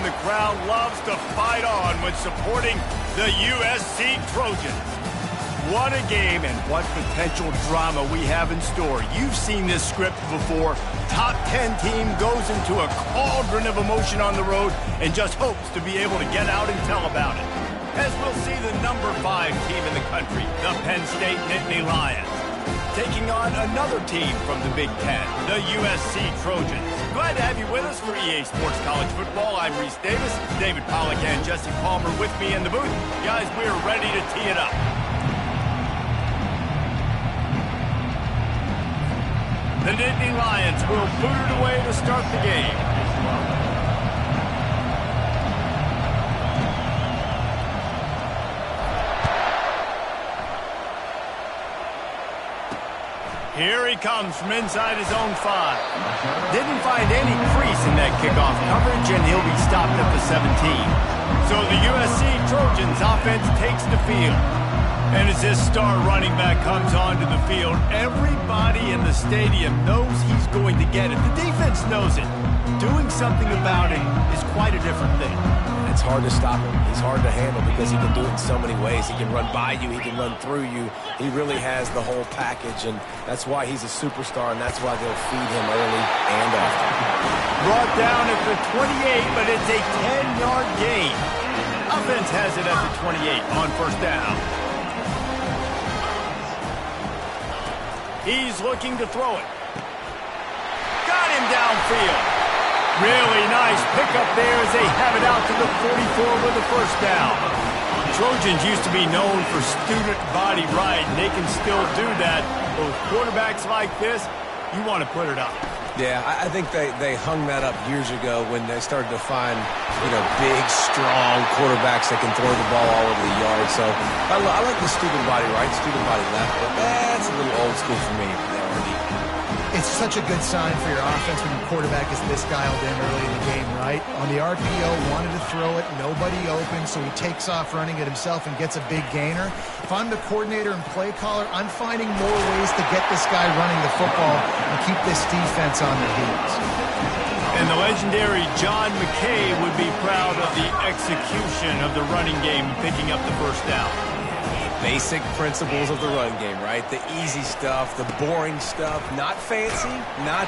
the crowd loves to fight on when supporting the USC Trojans. What a game and what potential drama we have in store. You've seen this script before. Top 10 team goes into a cauldron of emotion on the road and just hopes to be able to get out and tell about it. As we'll see the number 5 team in the country, the Penn State Nittany Lions, taking on another team from the Big Ten, the USC Trojans. Glad to have you with us for EA Sports College Football. I'm Reese Davis, David Pollack and Jesse Palmer with me in the booth. Guys, we're ready to tee it up. The Nittany Lions will boot it away to start the game. Here he comes from inside his own 5. Didn't find any crease in that kickoff coverage, and he'll be stopped at the 17. So the USC Trojans offense takes the field. And as this star running back comes onto the field, everybody in the stadium knows he's going to get it. The defense knows it. Doing something about it is quite a different thing. It's hard to stop him. He's hard to handle because he can do it in so many ways. He can run by you. He can run through you. He really has the whole package, and that's why he's a superstar, and that's why they'll feed him early and often. Brought down at the 28, but it's a 10-yard gain. Offense has it at the 28 on first down. He's looking to throw it. Got him downfield. Really nice pickup there as they have it out to the 44 with the first down. The Trojans used to be known for student body right, and they can still do that. But with quarterbacks like this, you want to put it up. Yeah, I think they hung that up years ago when they started to find, big, strong quarterbacks that can throw the ball all over the yard. So I like the student body right, student body left, but that's a little old school for me. It's such a good sign for your offense when your quarterback is this dialed in early in the game, right? On the RPO, wanted to throw it, nobody open, so he takes off running it himself and gets a big gainer. If I'm the coordinator and play caller, I'm finding more ways to get this guy running the football and keep this defense on their heels. And the legendary John McKay would be proud of the execution of the running game, picking up the first down. Basic principles of the run game, right? The easy stuff, the boring stuff, not fancy, not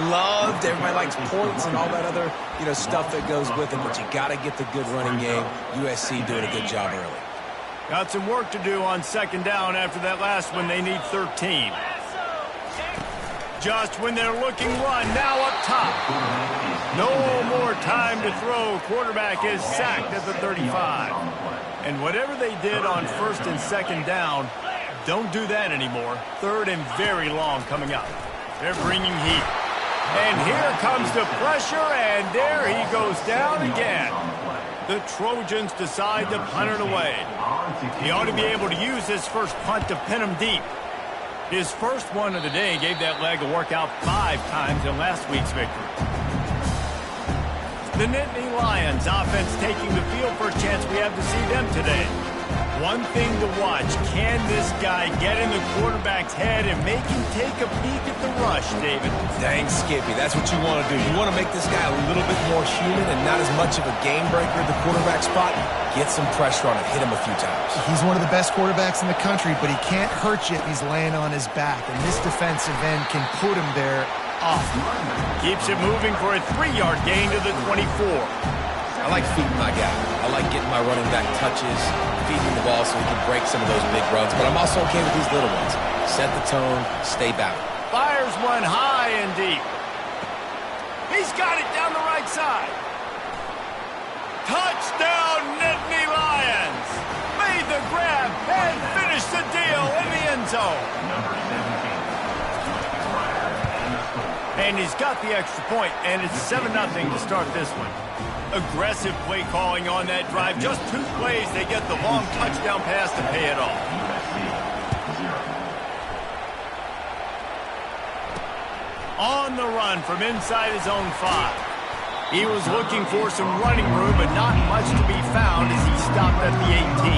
loved. Everybody likes points and all that other, stuff that goes with it, but you got to get the good running game. USC doing a good job early. Got some work to do on second down after that last one. They need 13. Just when they're looking run, now up top. No more time to throw. Quarterback is sacked at the 35. And whatever they did on first and second down, don't do that anymore. Third and very long coming up. They're bringing heat. And here comes the pressure, and there he goes down again. The Trojans decide to punt it away. He ought to be able to use his first punt to pin him deep. His first one of the day gave that leg a workout 5 times in last week's victory. The Nittany Lions offense taking the field. First chance we have to see them today. One thing to watch, can this guy get in the quarterback's head and make him take a peek at the rush, David? Dang, Skippy, that's what you want to do. You want to make this guy a little bit more human and not as much of a game breaker at the quarterback spot. Get some pressure on him, hit him a few times. He's one of the best quarterbacks in the country, but he can't hurt you if he's laying on his back, and this defensive end can put him there off. Keeps it moving for a 3-yard gain to the 24. I like feeding my guy. I like getting my running back touches, feeding the ball so he can break some of those big runs, but I'm also okay with these little ones. Set the tone, stay back. Fires one high and deep. He's got it down the right side. Touchdown, Nittany Lions! Made the grab and finished the deal in the end zone. And he's got the extra point, and it's 7-0 to start this one. Aggressive play calling on that drive. Just 2 plays, they get the long touchdown pass to pay it off. On the run from inside his own 5. He was looking for some running room, but not much to be found as he stopped at the 18.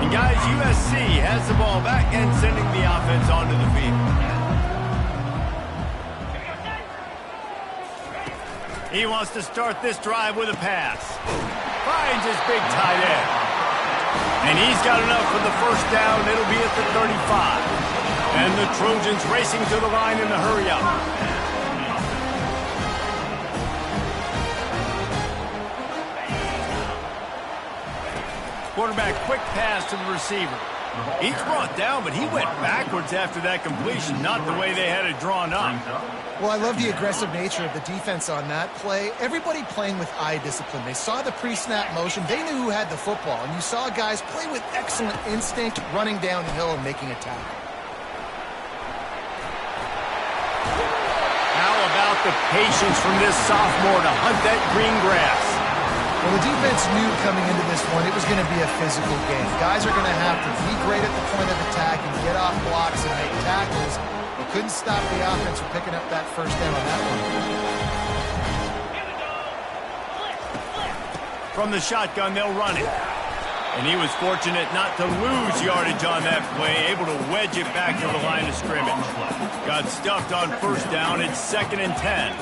And guys, USC has the ball back and sending the offense onto the field. He wants to start this drive with a pass. Finds his big tight end. And he's got enough for the first down. It'll be at the 35. And the Trojans racing to the line in the hurry up. Quarterback quick pass to the receiver. He's brought down, but he went backwards after that completion, not the way they had it drawn up. Well, I love the aggressive nature of the defense on that play. Everybody playing with eye discipline. They saw the pre-snap motion. They knew who had the football, and you saw guys play with excellent instinct, running downhill and making a tackle. How about the patience from this sophomore to hunt that green grass? Well, the defense knew coming into this one it was going to be a physical game. Guys are going to have to be great at the point of attack and get off blocks and make tackles. They couldn't stop the offense from picking up that first down on that one. From the shotgun, they'll run it. And he was fortunate not to lose yardage on that play, able to wedge it back to the line of scrimmage. Got stuffed on first down. It's 2nd and 10.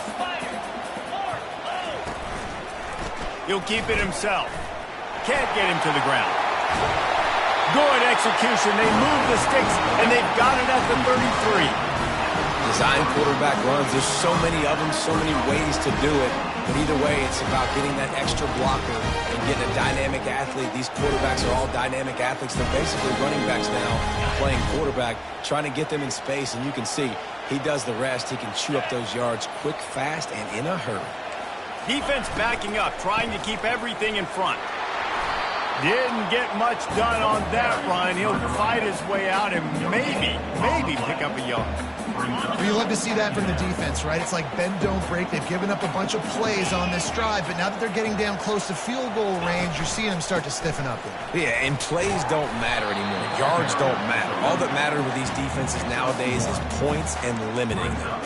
He'll keep it himself. Can't get him to the ground. Good execution. They move the sticks, and they've got it at the 33. Design quarterback runs. There's so many of them, so many ways to do it. But either way, it's about getting that extra blocker and getting a dynamic athlete. These quarterbacks are all dynamic athletes. They're basically running backs now playing quarterback, trying to get them in space. And you can see he does the rest. He can chew up those yards quick, fast, and in a hurry. Defense backing up, trying to keep everything in front. Didn't get much done on that run. He'll fight his way out and maybe pick up a yard. Well, you love to see that from the defense, right? It's like bend, don't break. They've given up a bunch of plays on this drive, but now that they're getting down close to field goal range, you're seeing them start to stiffen up there. Yeah, and plays don't matter anymore. Yards don't matter. All that matters with these defenses nowadays is points and limiting them.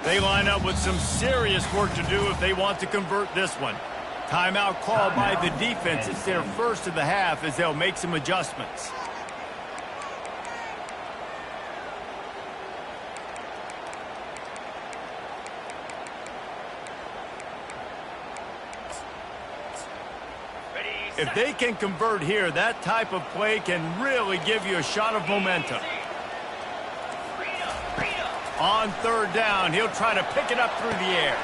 They line up with some serious work to do if they want to convert this one. Timeout called by the defense. It's their first of the half as they'll make some adjustments. If they can convert here, that type of play can really give you a shot of momentum. On third down, he'll try to pick it up through the air.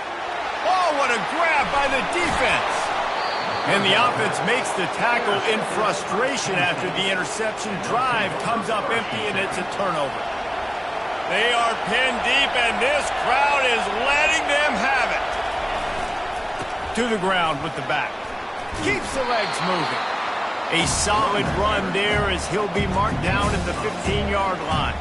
Oh, what a grab by the defense. And the offense makes the tackle in frustration after the interception. Drive comes up empty, and it's a turnover. They are pinned deep, and this crowd is letting them have it. To the ground with the back. Keeps the legs moving. A solid run there as he'll be marked down at the 15-yard line.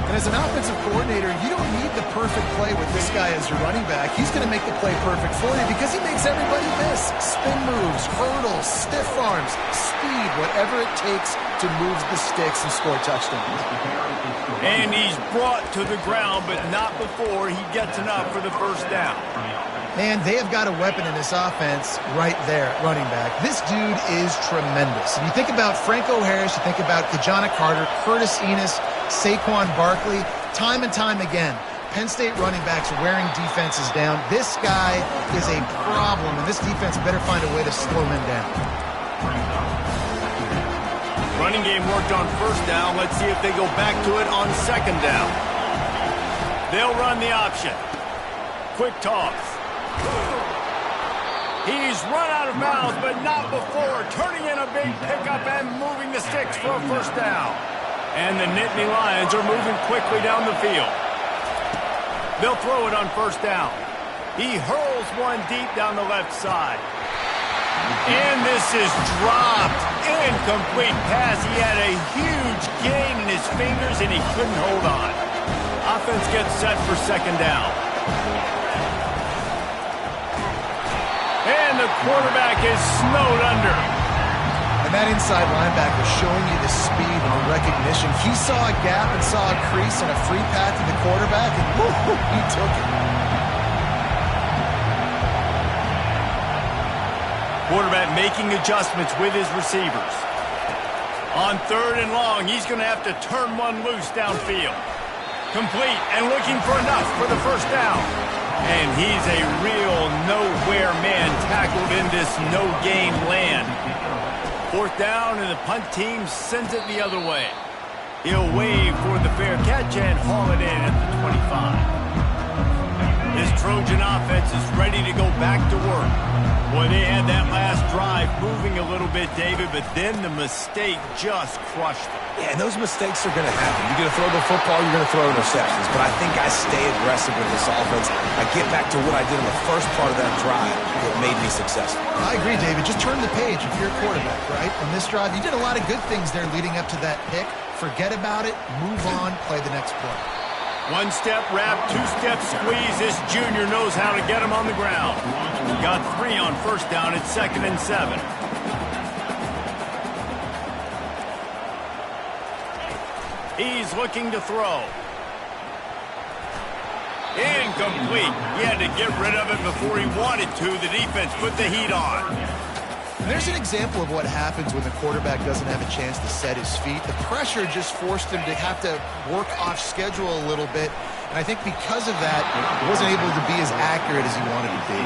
And as an offensive coordinator, you don't need the perfect play with this guy as your running back. He's going to make the play perfect for you because he makes everybody miss. Spin moves, hurdles, stiff arms, speed, whatever it takes to move the sticks and score touchdowns. And he's brought to the ground, but not before he gets enough for the first down. Man, they have got a weapon in this offense right there at running back. This dude is tremendous. And you think about Franco Harris, you think about Kajana Carter, Curtis Enis, Saquon Barkley, time and time again, Penn State running backs wearing defenses down. This guy is a problem, and this defense better find a way to slow him down. Running game worked on first down. Let's see if they go back to it on second down. They'll run the option. Quick toss. He's run out of bounds, but not before. Turning in a big pickup and moving the sticks for a first down. And the Nittany Lions are moving quickly down the field. They'll throw it on first down. He hurls one deep down the left side. And this is dropped. Incomplete pass. He had a huge gain in his fingers, and he couldn't hold on. Offense gets set for second down. And the quarterback is snowed under. And that inside linebacker showing you the speed and the recognition. He saw a gap and saw a crease and a free path to the quarterback, and woo, he took it. Quarterback making adjustments with his receivers. On 3rd and long, he's going to have to turn one loose downfield. Complete and looking for enough for the first down. And he's a real nowhere man tackled in this no-gain land. 4th down, and the punt team sends it the other way. He'll wave for the fair catch and haul it in at the 25. This Trojan offense is ready to go back to work. Boy, they had that last drive moving a little bit, David, but then the mistake just crushed them. Yeah, and those mistakes are going to happen. You're going to throw the football, you're going to throw interceptions. But I think I stay aggressive with this offense. I get back to what I did in the first part of that drive that made me successful. I agree, David. Just turn the page if you're a quarterback, right? On this drive, you did a lot of good things there leading up to that pick. Forget about it, move on, play the next play. 1-step wrap, 2-step squeeze. This junior knows how to get him on the ground. Got 3 on first down at 2nd and 7. He's looking to throw. Incomplete. He had to get rid of it before he wanted to. The defense put the heat on. And there's an example of what happens when the quarterback doesn't have a chance to set his feet. The pressure just forced him to have to work off schedule a little bit. And I think because of that, he wasn't able to be as accurate as he wanted to be.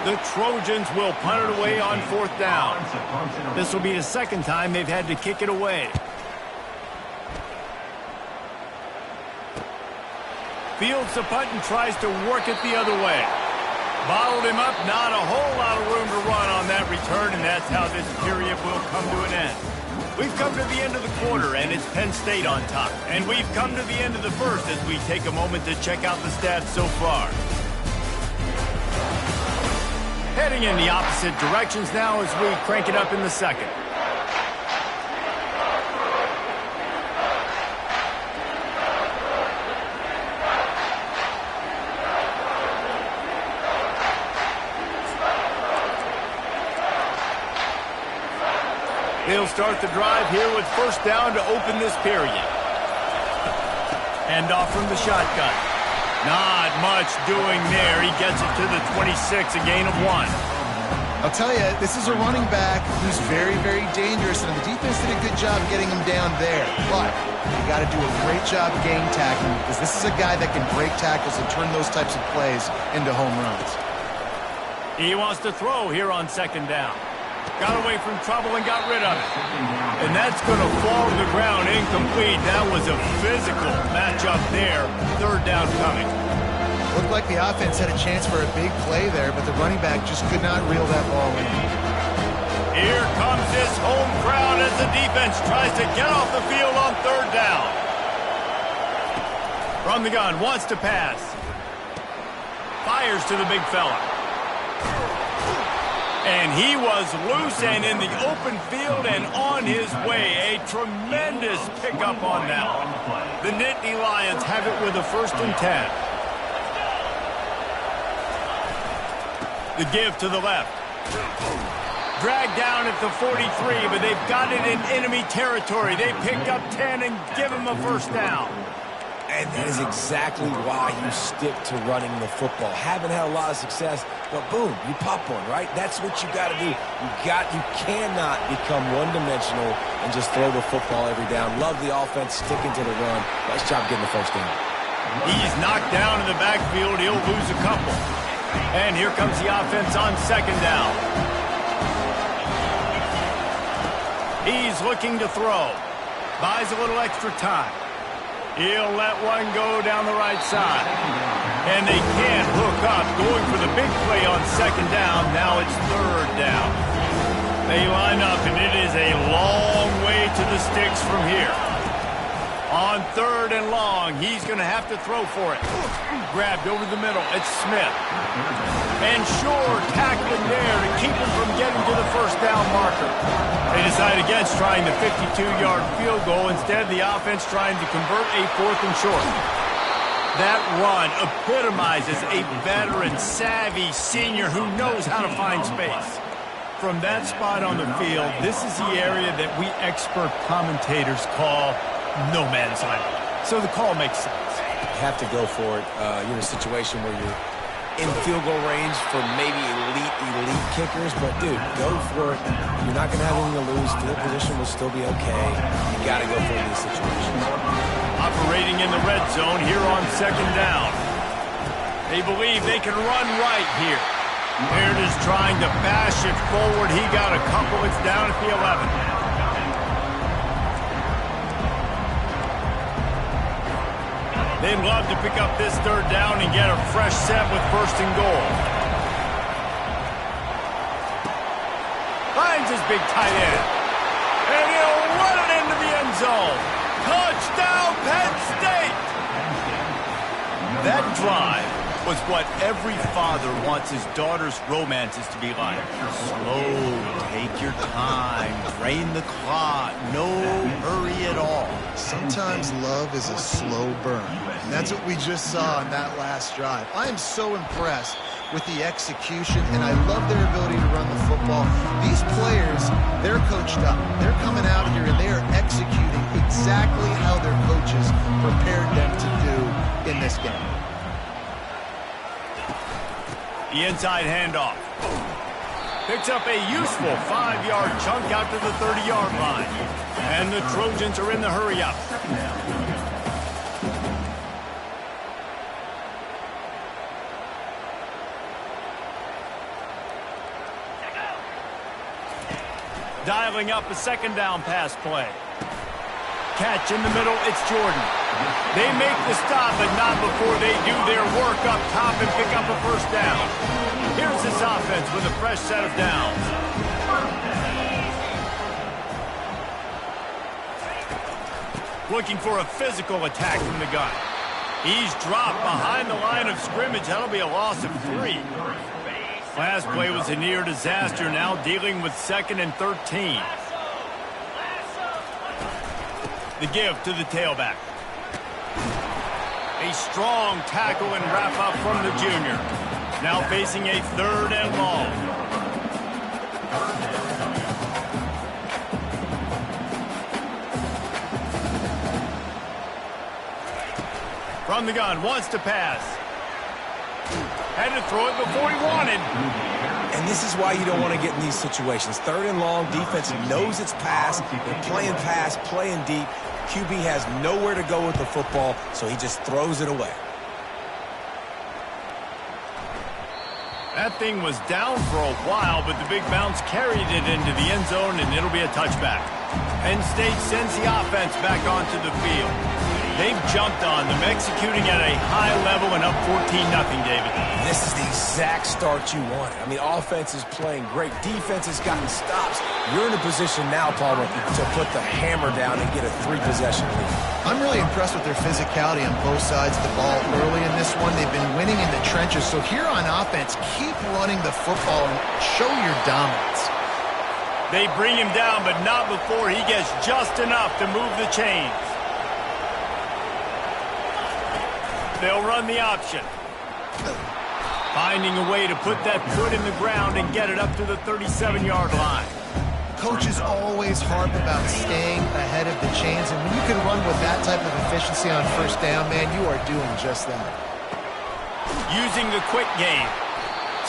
The Trojans will punt it away on 4th down. This will be the 2nd time they've had to kick it away. Fields the punt and tries to work it the other way. Bottled him up, not a whole lot of room to run on that return, and that's how this period will come to an end. We've come to the end of the quarter, and it's Penn State on top. And we've come to the end of the first as we take a moment to check out the stats so far. Heading in the opposite directions now as we crank it up in the 2nd. They'll start the drive here with first down to open this period. Hand off from the shotgun. Not much doing there. He gets it to the 26, a gain of 1. I'll tell you, this is a running back who's very, very dangerous, and the defense did a good job getting him down there. But you got to do a great job game tackling, because this is a guy that can break tackles and turn those types of plays into home runs. He wants to throw here on 2nd down. Got away from trouble and got rid of it. And that's going to fall to the ground incomplete. That was a physical matchup there. 3rd down coming. Looked like the offense had a chance for a big play there, but the running back just could not reel that ball in. Here comes this home crowd as the defense tries to get off the field on 3rd down. From the gun, wants to pass. Fires to the big fella. And he was loose and in the open field and on his way. A tremendous pickup on that one. The Nittany Lions have it with a 1st and 10. The give to the left. Dragged down at the 43, but they've got it in enemy territory. They pick up 10 and give him a first down. And that is exactly why you stick to running the football. Haven't had a lot of success, but boom, you pop one, right? That's what you got to do. You cannot become one-dimensional and just throw the football every down. Love the offense, sticking to the run. Nice job getting the first down. He's knocked down in the backfield. He'll lose a couple. And here comes the offense on 2nd down. He's looking to throw. Buys a little extra time. He'll let one go down the right side. And they can't hook up. Going for the big play on 2nd down. Now it's 3rd down. They line up, and it is a long way to the sticks from here. On 3rd and long, he's going to have to throw for it. Grabbed over the middle. It's Smith. And Shore tackling there to keep him from getting to the first down marker. They decide against trying the 52-yard field goal. Instead, the offense trying to convert a 4th and short. That run epitomizes a veteran, savvy senior who knows how to find space. From that spot on the field, this is the area that we expert commentators call no man's land. So the call makes sense. You have to go for it. You're in a situation where you're in field goal range for maybe elite kickers, but dude, go for it. You're not going to have anything to lose. Field position will still be okay. You got to go for it in these situations. Operating in the red zone here on second down. They believe they can run right here. Baird is trying to bash it forward. He got a couple. It's down at the 11. They'd love to pick up this third down and get a fresh set with first and goal. Finds his big tight end. And he'll run it into the end zone. Touchdown, Penn State! That drive was what every father wants his daughter's romances to be like. Slow, take your time, drain the clock, no hurry at all. Sometimes love is a slow burn, and that's what we just saw in that last drive. I am so impressed with the execution, and I love their ability to run the football. These players, they're coached up. They're coming out here, and they are executing exactly how their coaches prepared them to do in this game. The inside handoff. Picks up a useful 5-yard chunk out to the 30-yard line. And the Trojans are in the hurry-up. Dialing up a second down pass play. Catch in the middle, it's Jordan. They make the stop, but not before they do their work up top and pick up a first down. Here's this offense with a fresh set of downs. Looking for a physical attack from the gun. He's dropped behind the line of scrimmage. That'll be a loss of 3. Last play was a near disaster, now dealing with 2nd and 13. The give to the tailback. A strong tackle and wrap-up from the junior. Now facing a 3rd and long. From the gun, wants to pass. Had to throw it before he wanted. And this is why you don't want to get in these situations. 3rd and long, defense knows it's pass. They're playing pass, playing deep. QB has nowhere to go with the football, so he just throws it away. That thing was down for a while, but the big bounce carried it into the end zone, and it'll be a touchback. Penn State sends the offense back onto the field. They've jumped on them, executing at a high level and up 14-0, David. This is the exact start you wanted. I mean, offense is playing great. Defense has gotten stops. You're in a position now, Palmer, to put the hammer down and get a 3-possession lead. I'm really impressed with their physicality on both sides of the ball early in this one. They've been winning in the trenches. So here on offense, keep running the football and show your dominance. They bring him down, but not before he gets just enough to move the chains. They'll run the option. Finding a way to put that foot in the ground and get it up to the 37-yard line. Coaches always harp about staying ahead of the chains, and when you can run with that type of efficiency on first down, man, you are doing just that. Using the quick game.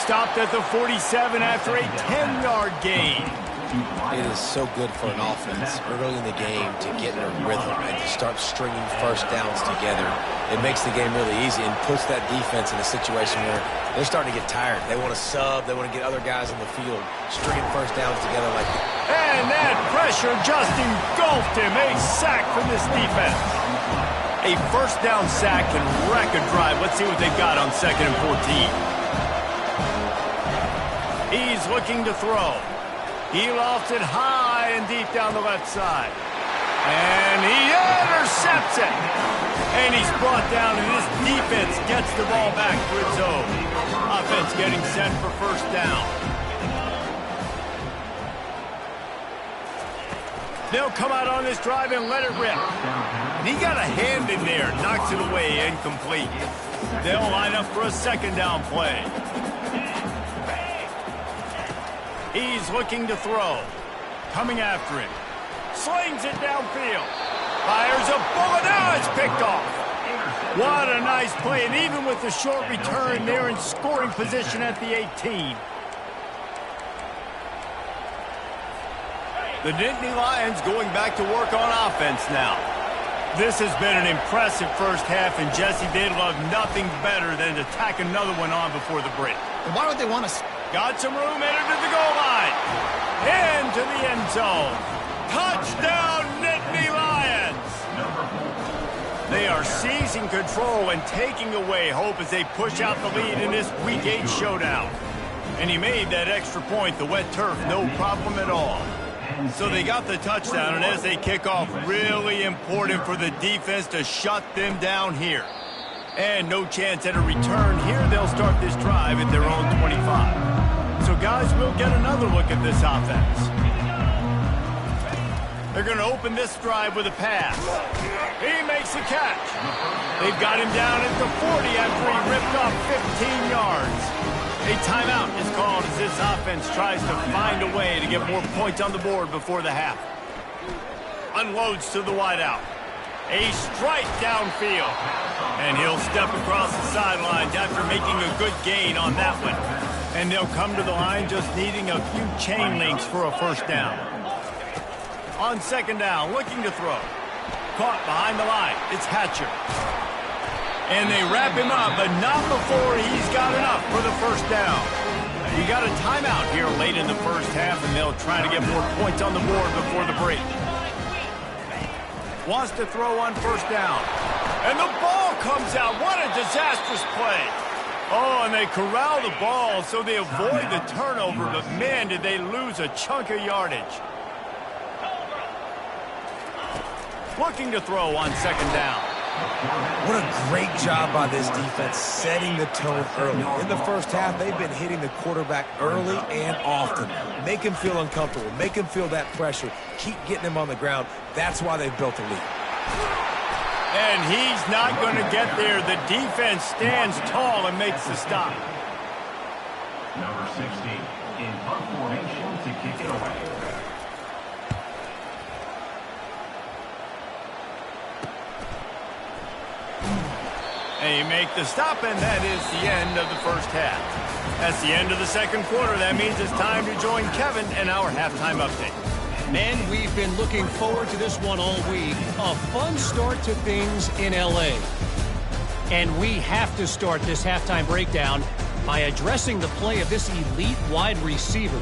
Stopped at the 47 after a 10-yard gain. It is so good for an offense early in the game to get in a rhythm and to start stringing first downs together. It makes the game really easy and puts that defense in a situation where they're starting to get tired. They want to sub. They want to get other guys on the field, stringing first downs together like that. And that pressure just engulfed him. A sack from this defense. A first down sack can wreck a drive. Let's see what they got on 2nd and 14. He's looking to throw. He lofts it high and deep down the left side. And he intercepts it. And he's brought down, and this defense gets the ball back for its own. Offense getting set for first down. They'll come out on this drive and let it rip. And he got a hand in there, knocks it away, incomplete. They'll line up for a 2nd down play. He's looking to throw. Coming after him. Slings it downfield. Fires a bullet. Now it's picked off. What a nice play, and even with the short return, they're in scoring position at the 18. The Nittany Lions going back to work on offense now. This has been an impressive first half, and Jesse, they'd love nothing better than to tack another one on before the break. And why would they want to... Got some room, entered to the goal line. Into the end zone. Touchdown, Nittany Lions! They are seizing control and taking away hope as they push out the lead in this Week 8 showdown. And he made that extra point, the wet turf, no problem at all. So they got the touchdown, and as they kick off, really important for the defense to shut them down here. And no chance at a return here. They'll start this drive at their own 25. So, guys, we'll get another look at this offense. They're going to open this drive with a pass. He makes a catch. They've got him down at the 40 after he ripped off 15 yards. A timeout is called as this offense tries to find a way to get more points on the board before the half. Unloads to the wideout. A strike downfield. And he'll step across the sidelines after making a good gain on that one. And they'll come to the line just needing a few chain links for a first down. On second down, looking to throw. Caught behind the line. It's Hatcher. And they wrap him up, but not before he's got enough for the first down. You got a timeout here late in the first half, and they'll try to get more points on the board before the break. Wants to throw on first down. And the ball comes out. What a disastrous play. Oh, and they corral the ball so they avoid the turnover, but man, did they lose a chunk of yardage. Looking to throw on second down. What a great job by this defense setting the tone early. In the first half, they've been hitting the quarterback early and often. Make him feel uncomfortable. Make him feel that pressure. Keep getting him on the ground. That's why they've built a lead. And he's not going to get there. The defense stands tall and makes the stop. Number 60 in punt formation to kick it away. And you make the stop, and that is the end of the first half. That's the end of the second quarter. That means it's time to join Kevin and our halftime update. Men, we've been looking forward to this one all week. A fun start to things in L.A. And we have to start this halftime breakdown by addressing the play of this elite wide receiver.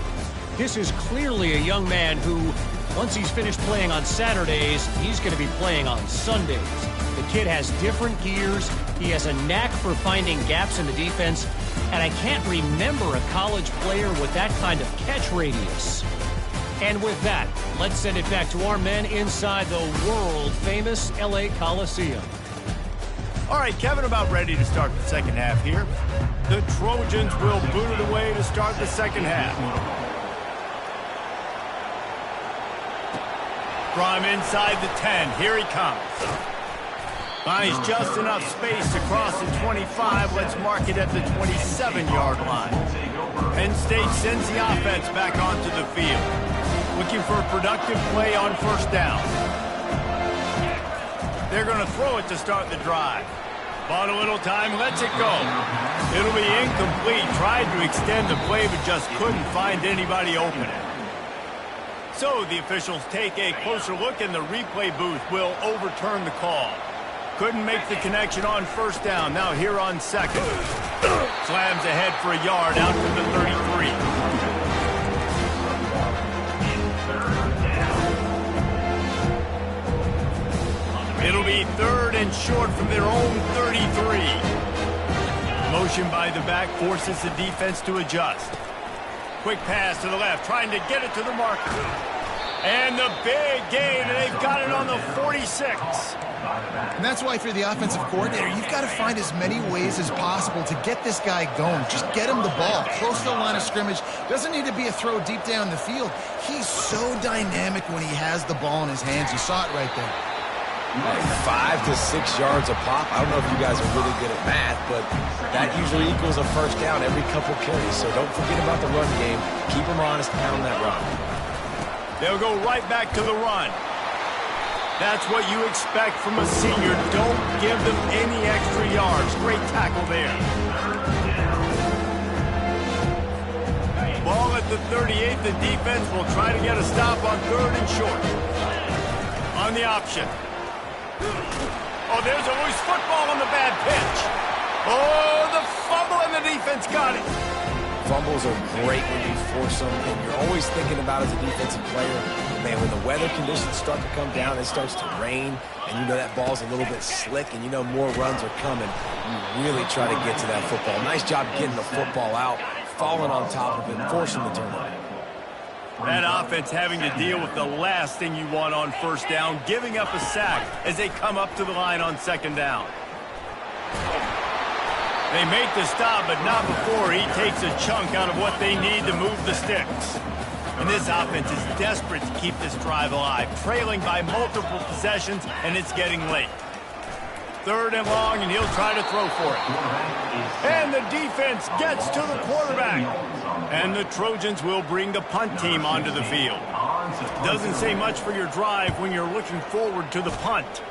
This is clearly a young man who, once he's finished playing on Saturdays, he's going to be playing on Sundays. The kid has different gears. He has a knack for finding gaps in the defense. And I can't remember a college player with that kind of catch radius. And with that, let's send it back to our men inside the world-famous L.A. Coliseum. All right, Kevin, about ready to start the second half here. The Trojans will boot it away to start the second half. From inside the 10, here he comes. Finds just enough space to cross the 25. Let's mark it at the 27-yard line. Penn State sends the offense back onto the field. Looking for a productive play on first down. They're going to throw it to start the drive. Bought a little time, lets it go. It'll be incomplete. Tried to extend the play, but just couldn't find anybody open it. So the officials take a closer look, and the replay booth will overturn the call. Couldn't make the connection on first down. Now here on second. Slams ahead for a yard out to the 33. It'll be third and short from their own 33. Motion by the back forces the defense to adjust. Quick pass to the left, trying to get it to the marker. And the big gain, and they've got it on the 46. And that's why if you're the offensive coordinator, you've got to find as many ways as possible to get this guy going. Just get him the ball close to the line of scrimmage. Doesn't need to be a throw deep down the field. He's so dynamic when he has the ball in his hands. You saw it right there. 5 to 6 yards a pop. I don't know if you guys are really good at math, but that usually equals a first down every couple carries. So don't forget about the run game. Keep them honest, pound that rock. They'll go right back to the run. That's what you expect from a senior. Don't give them any extra yards. Great tackle there. Ball at the 38. The defense will try to get a stop on 3rd and short. On the option. Oh, there's a loose football on the bad pitch. Oh, the fumble, and the defense got it. Fumbles are great when you force them, and you're always thinking about as a defensive player, man, when the weather conditions start to come down, it starts to rain, and you know that ball's a little bit slick, and you know more runs are coming. You really try to get to that football. Nice job getting the football out, falling on top of it, forcing the turnover. That offense having to deal with the last thing you want on 1st down, giving up a sack as they come up to the line on 2nd down. They make the stop, but not before he takes a chunk out of what they need to move the sticks. And this offense is desperate to keep this drive alive, trailing by multiple possessions, and it's getting late. 3rd and long, and he'll try to throw for it. And the defense gets to the quarterback. And the Trojans will bring the punt team onto the field. Doesn't say much for your drive when you're looking forward to the punt.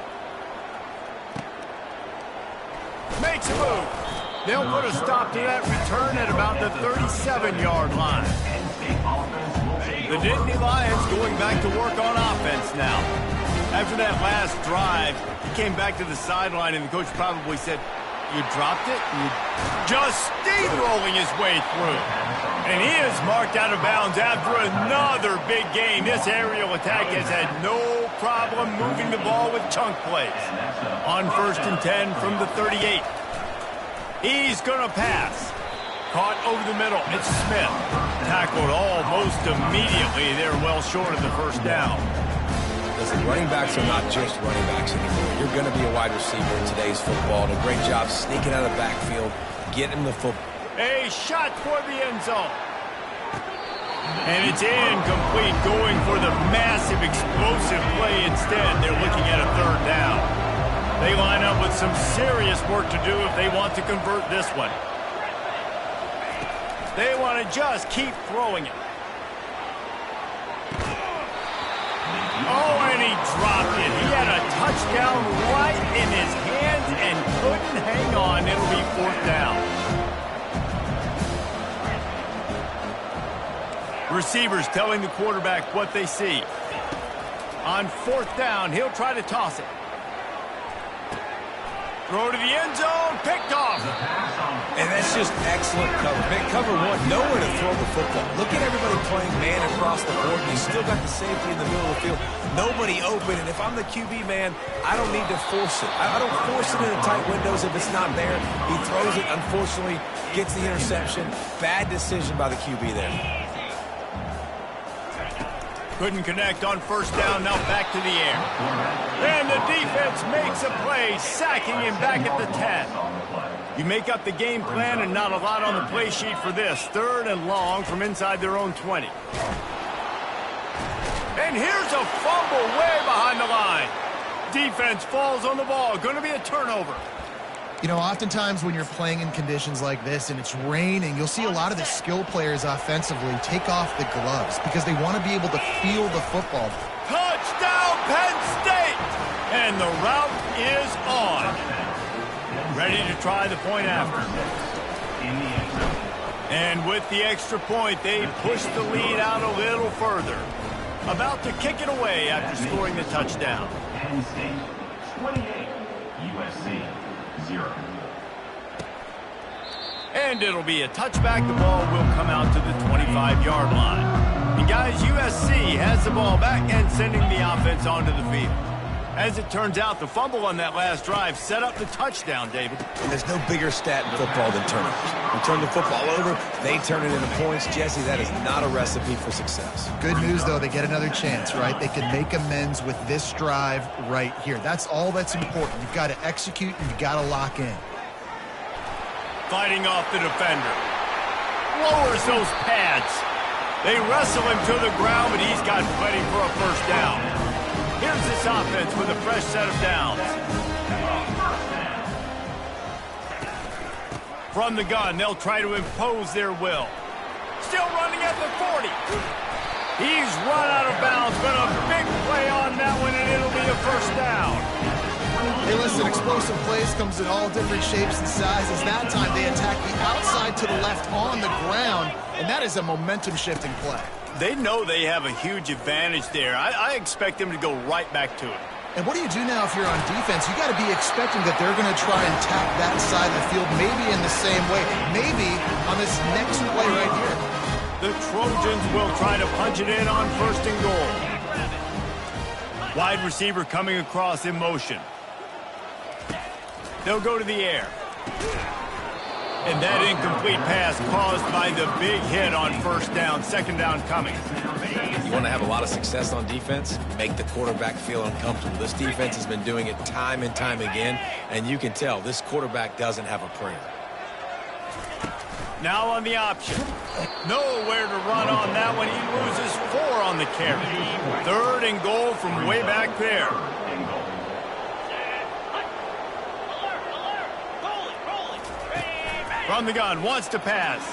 Makes a move. They'll put a stop to that return at about the 37-yard line. The Nittany Lions going back to work on offense now. After that last drive, he came back to the sideline, and the coach probably said, "You dropped it?" Just steamrolling his way through. And he is marked out of bounds after another big game. This aerial attack has had no problem moving the ball with chunk plays. On 1st and 10 from the 38. He's going to pass. Caught over the middle. It's Smith. Tackled almost immediately. They're well short of the 1st down. Listen, running backs are not just running backs anymore. You're going to be a wide receiver in today's football. And a great job sneaking out of the backfield, getting the football. A shot toward the end zone. And it's incomplete, going for the massive explosive play instead. They're looking at a 3rd down. They line up with some serious work to do if they want to convert this one. They want to just keep throwing it. Oh, and he dropped it. He had a touchdown right in his hands and couldn't hang on. It'll be 4th down. Receivers telling the quarterback what they see. On 4th down, he'll try to toss it. Throw to the end zone, picked off. And that's just excellent cover. Man, cover one, nowhere to throw the football. Look at everybody playing man across the board. You still got the safety in the middle of the field. Nobody open, and if I'm the QB, man, I don't need to force it. I don't force it into tight windows if it's not there. He throws it, unfortunately, gets the interception. Bad decision by the QB there. Couldn't connect on 1st down, now back to the air. And the defense makes a play, sacking him back at the 10. You make up the game plan and not a lot on the play sheet for this. 3rd and long from inside their own 20. And here's a fumble way behind the line. Defense falls on the ball. Going to be a turnover. You know, oftentimes when you're playing in conditions like this and it's raining, you'll see a lot of the skill players offensively take off the gloves because they want to be able to feel the football. Touchdown, Penn State! And the route is on. Ready to try the point after. And with the extra point, they push the lead out a little further. About to kick it away after scoring the touchdown. Penn State 28, USC 0. And it'll be a touchback. The ball will come out to the 25-yard line. And guys, USC has the ball back and sending the offense onto the field. As it turns out, the fumble on that last drive set up the touchdown, David. And there's no bigger stat in football than turnovers. You turn the football over, they turn it into points. Jesse, that is not a recipe for success. Good news, though, they get another chance, right? They can make amends with this drive right here. That's all that's important. You've got to execute and you've got to lock in. Fighting off the defender. Lowers those pads. They wrestle him to the ground, but he's got plenty for a 1st down. Here's this offense with a fresh set of downs. From the gun, they'll try to impose their will. Still running at the 40. He's run out of bounds, but a big play on that one, and it'll be a first down. Hey, listen, explosive plays comes in all different shapes and sizes. That time they attack the outside to the left on the ground, and that is a momentum-shifting play. They know they have a huge advantage there. I expect them to go right back to it. And what do you do now if you're on defense? You got to be expecting that they're going to try and tap that side of the field, maybe in the same way, maybe on this next play right here. The Trojans will try to punch it in on first and goal. Wide receiver coming across in motion. They'll go to the air. And that incomplete pass caused by the big hit on first down. Second down coming. You want to have a lot of success on defense? Make the quarterback feel uncomfortable. This defense has been doing it time and time again, and you can tell this quarterback doesn't have a prayer. Now on the option. Nowhere to run on that one. He loses 4 on the carry. Third and goal from way back there. From the gun, wants to pass.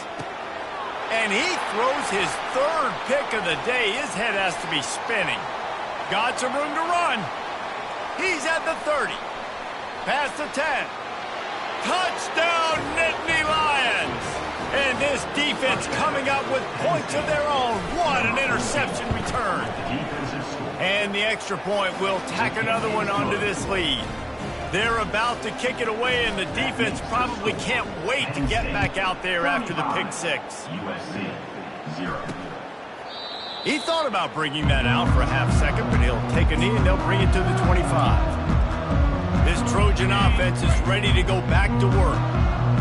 And he throws his 3rd pick of the day. His head has to be spinning. Got some room to run. He's at the 30. Past the 10. Touchdown, Nittany Lions! And this defense coming up with points of their own. What an interception return. And the extra point will tack another one onto this lead. They're about to kick it away, and the defense probably can't wait to get back out there after the pick 6. USC, 0. He thought about bringing that out for a half second, but he'll take a knee and they'll bring it to the 25. This Trojan offense is ready to go back to work.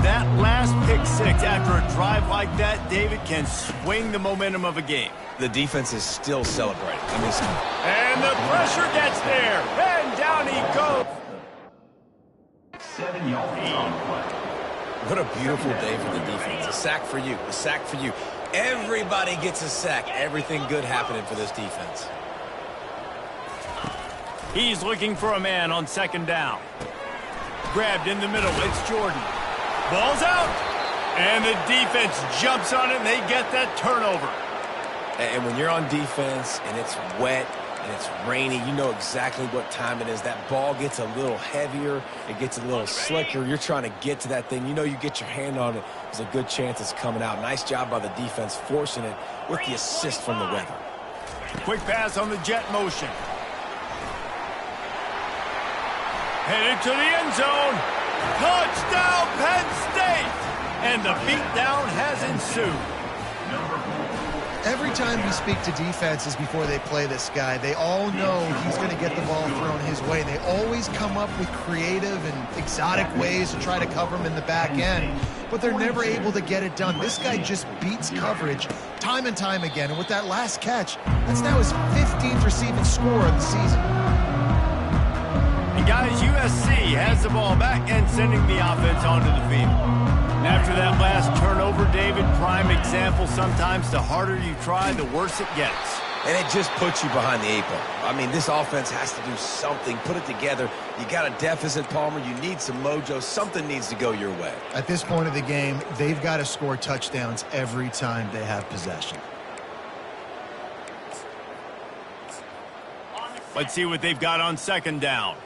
That last pick 6 after a drive like that, David, can swing the momentum of a game. The defense is still celebrating. And the pressure gets there, and down he goes. 7 yards on play. What a beautiful day for the defense. A sack for you. A sack for you. Everybody gets a sack. Everything good happening for this defense. He's looking for a man on second down. Grabbed in the middle. It's Jordan. Ball's out. And the defense jumps on it, and they get that turnover. And when you're on defense and it's wet and it's rainy, you know exactly what time it is. That ball gets a little heavier. It gets a little slicker. You're trying to get to that thing. You know you get your hand on it. There's a good chance it's coming out. Nice job by the defense forcing it with the assist from the weather. Quick pass on the jet motion. Headed to the end zone. Touchdown, Penn State! And the beatdown has ensued. Every time we speak to defenses before they play this guy, they all know he's going to get the ball thrown his way. They always come up with creative and exotic ways to try to cover him in the back end, but they're never able to get it done. This guy just beats coverage time and time again, and with that last catch, that's now his 15th receiving score of the season. And guys, USC has the ball back and sending the offense onto the field. After that last turnover, David, prime example, sometimes the harder you try, the worse it gets. And it just puts you behind the 8 ball. I mean, this offense has to do something, put it together. You got a deficit, Palmer. You need some mojo. Something needs to go your way. At this point of the game, they've got to score touchdowns every time they have possession. Let's see what they've got on second down.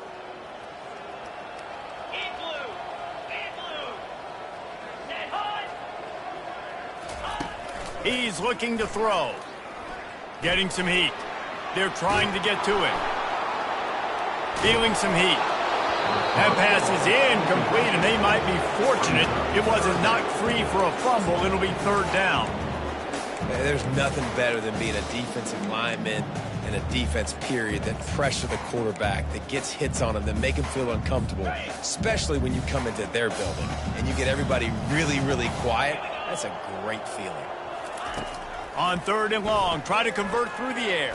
He's looking to throw. Getting some heat. They're trying to get to it. Feeling some heat. That pass is incomplete, and they might be fortunate it wasn't knocked free for a fumble. It'll be third down. There's nothing better than being a defensive lineman and a defense period that pressure the quarterback, that gets hits on him, that make him feel uncomfortable, especially when you come into their building and you get everybody really, really quiet. That's a great feeling. On third and long, try to convert through the air.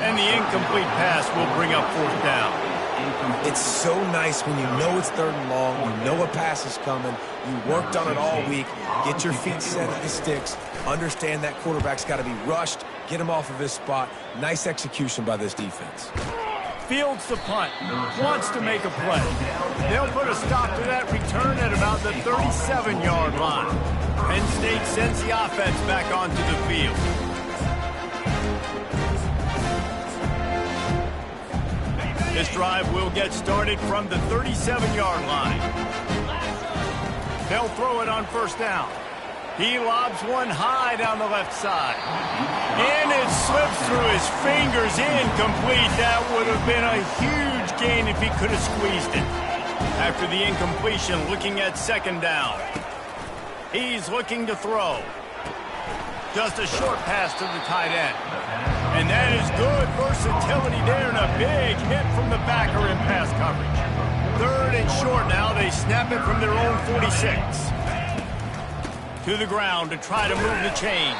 And the incomplete pass will bring up fourth down. It's so nice when you know it's third and long, you know a pass is coming, you worked on it all week, get your feet set at the sticks, understand that quarterback's got to be rushed, get him off of his spot. Nice execution by this defense. Fields the punt, wants to make a play. They'll put a stop to that return at about the 37-yard line. Penn State sends the offense back onto the field. drive will get started from the 37-yard line. They'll throw it on first down. He lobs one high down the left side. And it slips through his fingers, incomplete. That would have been a huge gain if he could have squeezed it. After the incompletion, looking at second down. He's looking to throw. Just a short pass to the tight end. And that is good versatility there and a big hit from the backer in pass coverage. Third and short now. They snap it from their own 46. To the ground to try to move the chains.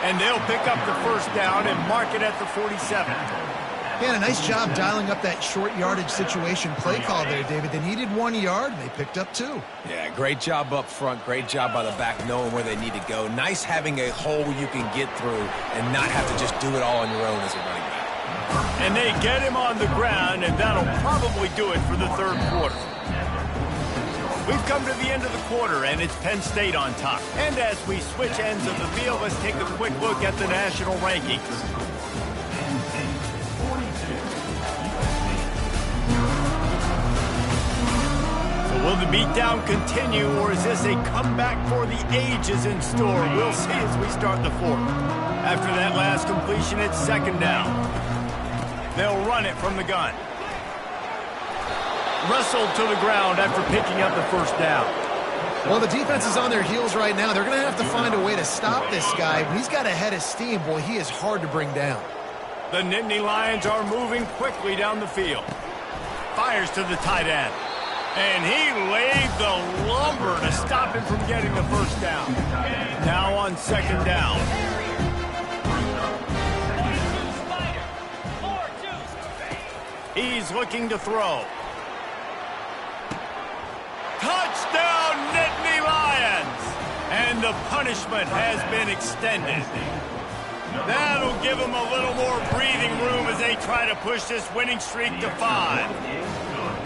And they'll pick up the first down and mark it at the 47. Yeah, a nice job dialing up that short yardage situation play call there, David. They needed 1 yard, and they picked up 2. Yeah, great job up front. Great job by the back knowing where they need to go. Nice having a hole you can get through and not have to just do it all on your own as a running back. And they get him on the ground, and that'll probably do it for the third quarter. We've come to the end of the quarter, and it's Penn State on top. And as we switch ends of the field, let's take a quick look at the national rankings. Will the beatdown continue, or is this a comeback for the ages in store? We'll see as we start the fourth. After that last completion, it's second down. They'll run it from the gun. Wrestled to the ground after picking up the first down. Well, the defense is on their heels right now. They're going to have to find a way to stop this guy. When he's got a head of steam, boy, he is hard to bring down. The Nittany Lions are moving quickly down the field. Fires to the tight end. And he laid the lumber to stop him from getting the first down. Now on second down. He's looking to throw. Touchdown, Nittany Lions! And the punishment has been extended. That'll give them a little more breathing room as they try to push this winning streak to 5.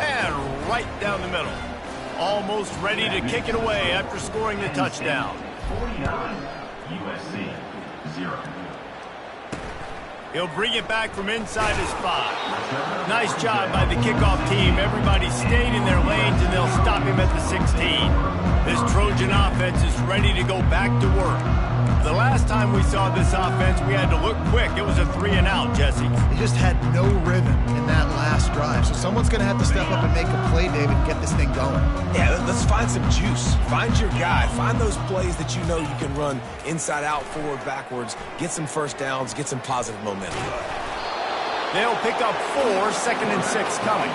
And right down the middle. Almost ready to kick it away after scoring the touchdown. 49, USC, 0. He'll bring it back from inside his 5. Nice job by the kickoff team. Everybody stayed in their lanes, and they'll stop him at the 16. This Trojan offense is ready to go back to work. The last time we saw this offense, we had to look quick. It was a 3-and-out, Jesse. He just had no rhythm in that last drive. So someone's going to have to step up and make a play, David, and get this thing going. Yeah, let's find some juice. Find your guy. Find those plays that you know you can run inside out, forward, backwards. Get some first downs. Get some positive momentum. They'll pick up 4, second and 6 coming.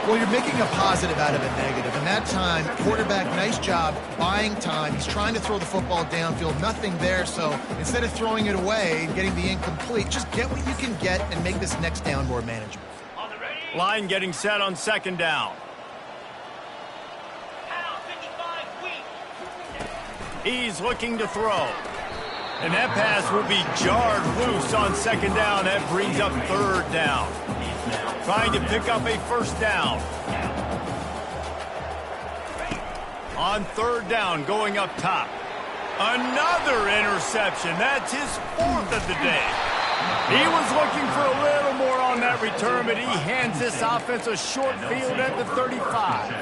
Well, you're making a positive out of a negative. And that time, quarterback, nice job buying time. He's trying to throw the football downfield. Nothing there. So instead of throwing it away and getting the incomplete, just get what you can get and make this next down more manageable. Line getting set on second down. He's looking to throw. And that pass will be jarred loose on second down. That brings up third down. Trying to pick up a first down. On third down, going up top. Another interception. That's his 4th of the day. He was looking for a little more on that return, but he hands this offense a short field at the 35.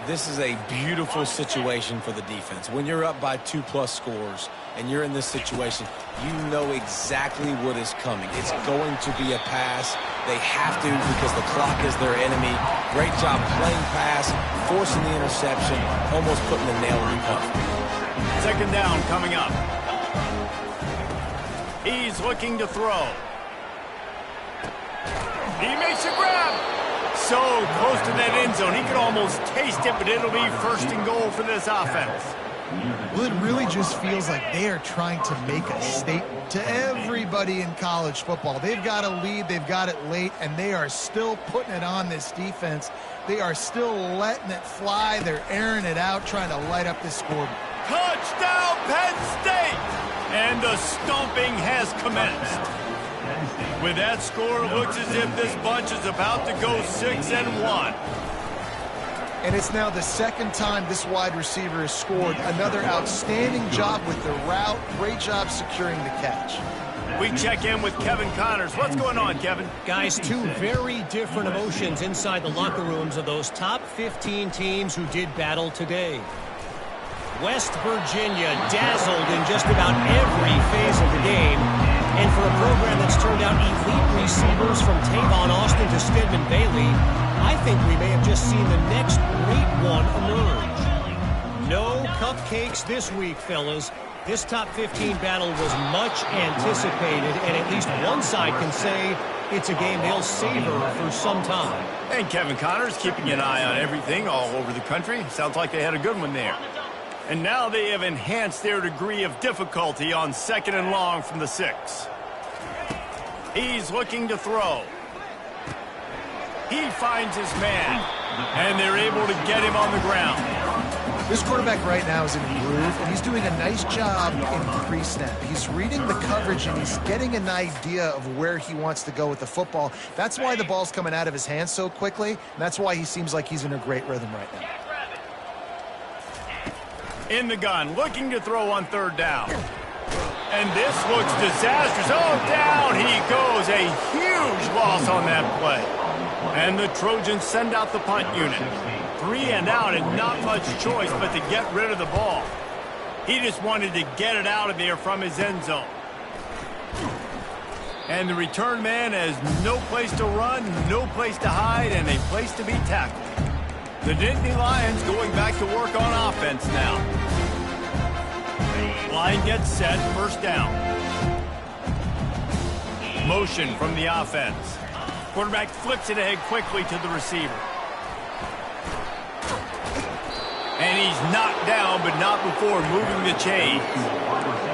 This is a beautiful situation for the defense. When you're up by 2+ scores and you're in this situation, you know exactly what is coming. It's going to be a pass. They have to because the clock is their enemy. Great job playing pass, forcing the interception, almost putting the nail in the coffin. Second down coming up. He's looking to throw. He makes a grab. So close to that end zone. He could almost taste it, but it'll be first and goal for this offense. Well, it really just feels like they are trying to make a statement to everybody in college football. They've got a lead, they've got it late, and they are still putting it on this defense. They are still letting it fly. They're airing it out, trying to light up this scoreboard. Touchdown, Penn State! And the stomping has commenced. With that score, it looks as if this bunch is about to go 6-1. And it's now the second time this wide receiver has scored. Another outstanding job with the route. Great job securing the catch. We check in with Kevin Connors. What's going on, Kevin? Guys, two very different emotions inside the locker rooms of those top 15 teams who did battle today. West Virginia dazzled in just about every phase of the game. And for a program that's turned out elite receivers from Tavon Austin to Stedman Bailey, I think we may have just seen the next great one emerge. No cupcakes this week, fellas. This top 15 battle was much anticipated, and at least one side can say it's a game they'll savor for some time. And Kevin Connors keeping an eye on everything all over the country. Sounds like they had a good one there. And now they have enhanced their degree of difficulty on 2nd and long from the 6. He's looking to throw. He finds his man, and they're able to get him on the ground. This quarterback right now is in a groove, and he's doing a nice job in pre-snap. He's reading the coverage, and he's getting an idea of where he wants to go with the football. That's why the ball's coming out of his hands so quickly, and that's why he seems like he's in a great rhythm right now. In the gun, looking to throw on 3rd down. And this looks disastrous. Oh, down he goes. A huge loss on that play. And the Trojans send out the punt unit. 3 and out, and not much choice but to get rid of the ball. He just wanted to get it out of there from his end zone. And the return man has no place to run, no place to hide, and a place to be tackled. The Nittany Lions going back to work on offense now. Line gets set, 1st down. Motion from the offense. Quarterback flips it ahead quickly to the receiver. And he's knocked down, but not before moving the chains.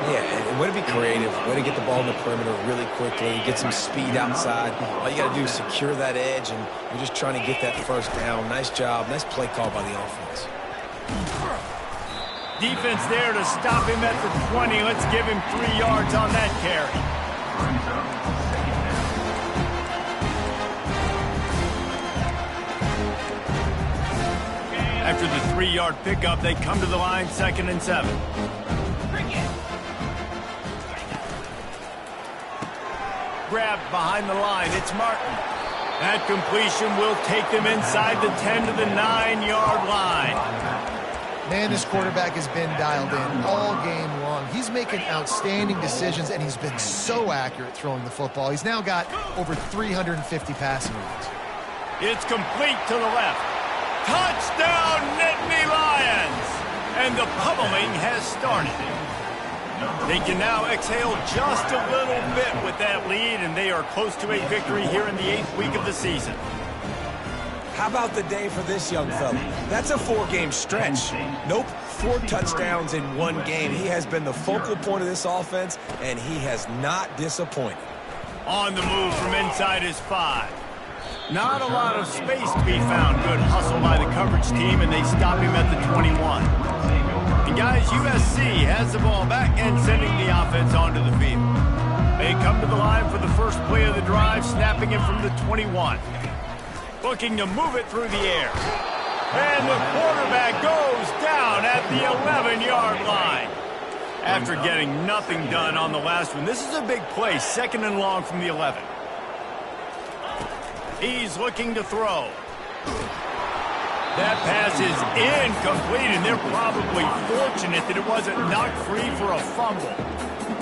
Yeah, and way to be creative, way to get the ball in the perimeter really quickly, get some speed outside. All you got to do is secure that edge, and you're just trying to get that 1st down. Nice job, nice play call by the offense. Defense there to stop him at the 20. Let's give him 3 yards on that carry. After the 3-yard pickup, they come to the line, 2nd and 7. Grabbed behind the line, it's Martin. That completion will take them inside the 10 to the 9-yard line. Man, this quarterback has been dialed in all game long. He's making outstanding decisions, and he's been so accurate throwing the football. He's now got over 350 passing yards. It's complete to the left. Touchdown, Nittany Lions! And the pummeling has started. They can now exhale just a little bit with that lead, and they are close to a victory here in the 8th week of the season. How about the day for this young fella? That's a 4-game stretch. Nope, 4 touchdowns in 1 game. He has been the focal point of this offense, and he has not disappointed. On the move from inside his 5. Not a lot of space to be found. Good hustle by the coverage team, and they stop him at the 21. And guys, USC has the ball back and sending the offense onto the field. They come to the line for the first play of the drive, snapping it from the 21. Looking to move it through the air. And the quarterback goes down at the 11-yard line. After getting nothing done on the last one, this is a big play, 2nd and long from the 11. He's looking to throw. That pass is incomplete, and they're probably fortunate that it wasn't knocked free for a fumble.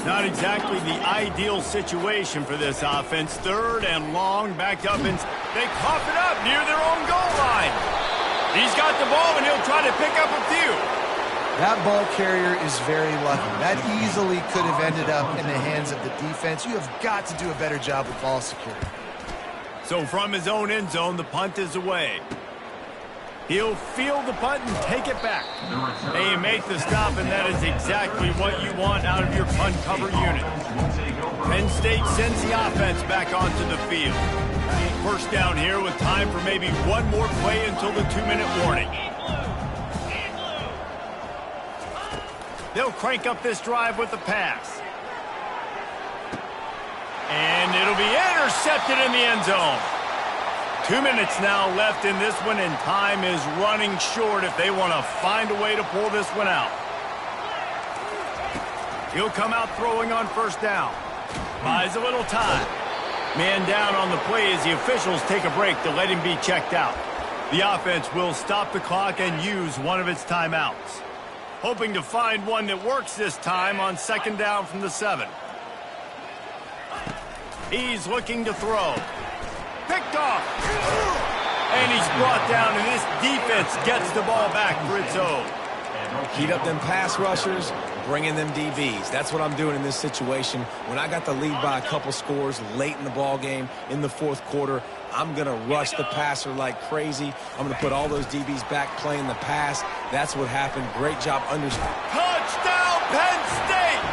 Not exactly the ideal situation for this offense. 3rd and long, backed up, and they cough it up near their own goal line. He's got the ball, and he'll try to pick up a few. That ball carrier is very lucky. That easily could have ended up in the hands of the defense. You have got to do a better job with ball security. So from his own end zone, the punt is away. He'll field the punt and take it back. They make the stop, and that is exactly what you want out of your punt cover unit. Penn State sends the offense back onto the field. 1st down here with time for maybe one more play until the 2-minute warning. They'll crank up this drive with the pass. And it'll be intercepted in the end zone. 2 minutes now left in this one, and time is running short if they want to find a way to pull this one out. He'll come out throwing on 1st down. Buys a little time. Man down on the play as the officials take a break to let him be checked out. The offense will stop the clock and use one of its timeouts. Hoping to find one that works this time on second down from the 7. He's looking to throw. Picked off. And he's brought down, and this defense gets the ball back for its own. Heat up them pass rushers, bring in them DBs. That's what I'm doing in this situation. When I got the lead by a couple scores late in the ball game, in the fourth quarter, I'm going to rush the passer like crazy. I'm going to put all those DBs back playing the pass. That's what happened. Great job understanding. Touchdown, Penn State!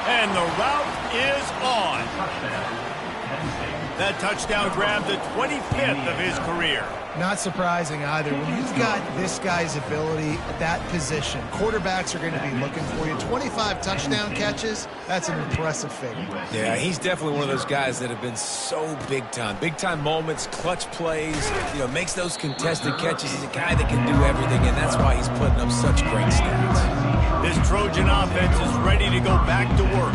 And the route is on. That touchdown grabbed the 25th of his career. Not surprising either. When you've got this guy's ability at that position, quarterbacks are going to be looking for you. 25 touchdown catches, that's an impressive figure. Yeah, he's definitely one of those guys that have been so big time. Big time moments, clutch plays, makes those contested catches. He's a guy that can do everything, and that's why he's putting up such great stats. This Trojan offense is ready to go back to work.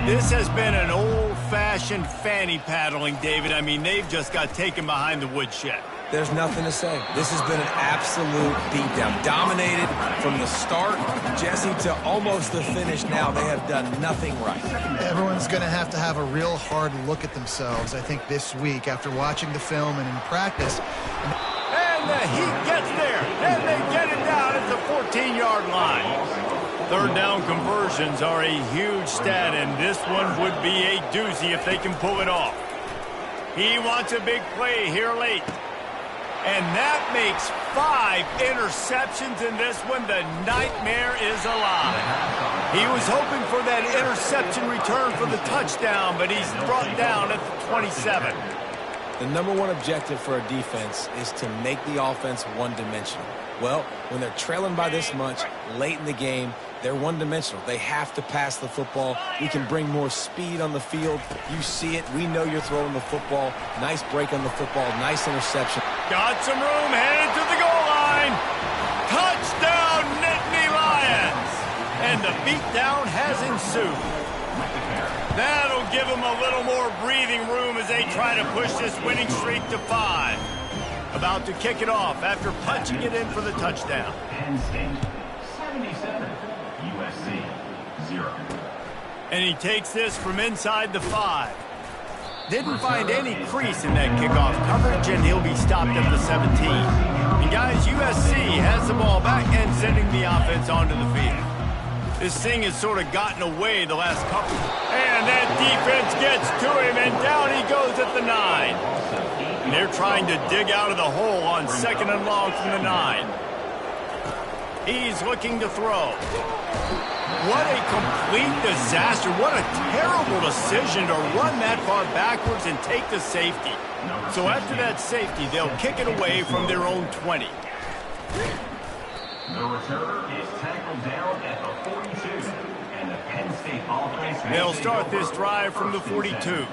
This has been an old-fashioned fanny paddling, David. I mean, they've just got taken behind the woodshed. There's nothing to say. This has been an absolute beatdown. Dominated from the start, Jesse, to almost the finish now. They have done nothing right. Everyone's going to have a real hard look at themselves, I think, this week after watching the film and in practice. And the Heat gets there, and they get it down at the 14-yard line. Third down conversions are a huge stat, and this one would be a doozy if they can pull it off. He wants a big play here late. And that makes 5 interceptions in this one. The nightmare is alive. He was hoping for that interception return for the touchdown, but he's brought down at the 27. The number one objective for a defense is to make the offense one-dimensional. Well, when they're trailing by this much late in the game, they're one-dimensional. They have to pass the football. We can bring more speed on the field. You see it. We know you're throwing the football. Nice break on the football. Nice interception. Got some room, headed to the goal line. Touchdown, Nittany Lions. And the beatdown has ensued. That'll give them a little more breathing room as they try to push this winning streak to 5. About to kick it off after punching it in for the touchdown. Penn State, 77. USC, 0. And he takes this from inside the 5. Didn't find any crease in that kickoff coverage, and he'll be stopped at the 17. And guys, USC has the ball back and sending the offense onto the field. This thing has sort of gotten away the last couple. And that defense gets to him, and down he goes at the 9. And they're trying to dig out of the hole on second and long from the 9. He's looking to throw. What a complete disaster. What a terrible decision to run that far backwards and take the safety. So after that safety, they'll kick it away from their own 20. The returner is tackled down at the 42. And the Penn State offense... They'll start this drive from the 42.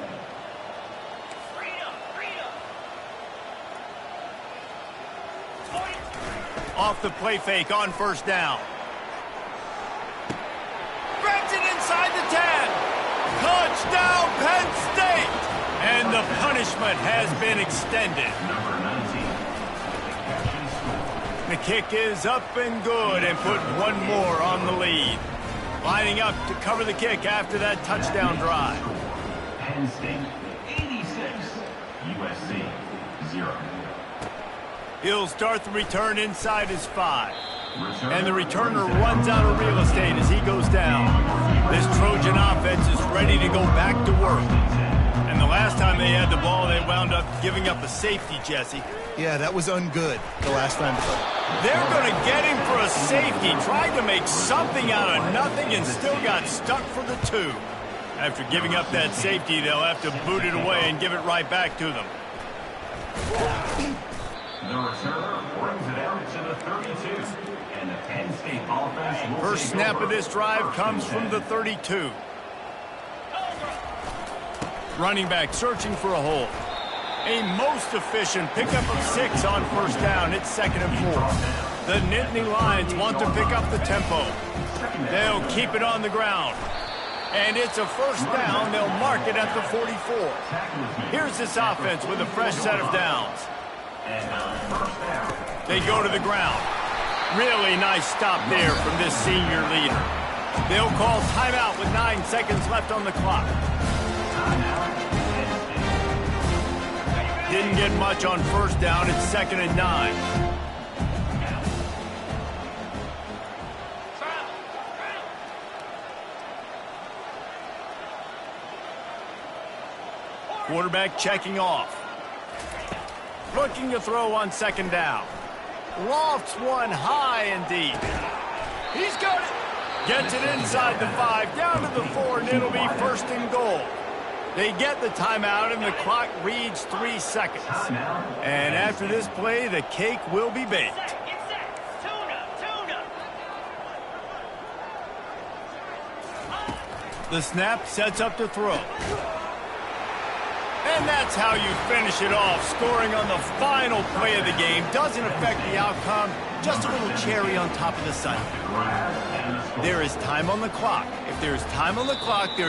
Off the play fake on first down. Grabs it inside the 10. Touchdown, Penn State! And the punishment has been extended. Number 19. The kick is up and good and put one more on the lead. Lining up to cover the kick after that touchdown drive. Penn State, 86. USC, 0. He'll start the return inside his 5. And the returner runs out of real estate as he goes down. This Trojan offense is ready to go back to work. And the last time they had the ball, they wound up giving up a safety, Jesse. Yeah, that was ungood the last time. They're going to get him for a safety. Tried to make something out of nothing and still got stuck for the 2. After giving up that safety, they'll have to boot it away and give it right back to them. The returner brings it out to the 32. And the Penn State offense will First snap of this drive comes from the 32. Running back searching for a hole. A most efficient pickup of 6 on first down. It's second and 4. The Nittany Lions want to pick up the tempo. They'll keep it on the ground. And it's a first down. They'll mark it at the 44. Here's this offense with a fresh set of downs. They go to the ground. Really nice stop there from this senior leader. They'll call timeout with 9 seconds left on the clock. Didn't get much on first down. It's 2nd and 9. Quarterback checking off. Looking to throw on 2nd down. Lofts one high and deep. He's got it. Gets it inside the 5, down to the 4, and it'll be 1st and goal. They get the timeout, and the clock reads 3 seconds. And after this play, the cake will be baked. The snap sets up to throw. And that's how you finish it off. Scoring on the final play of the game doesn't affect the outcome. Just a little cherry on top of the sundae. There is time on the clock. If there is time on the clock, there is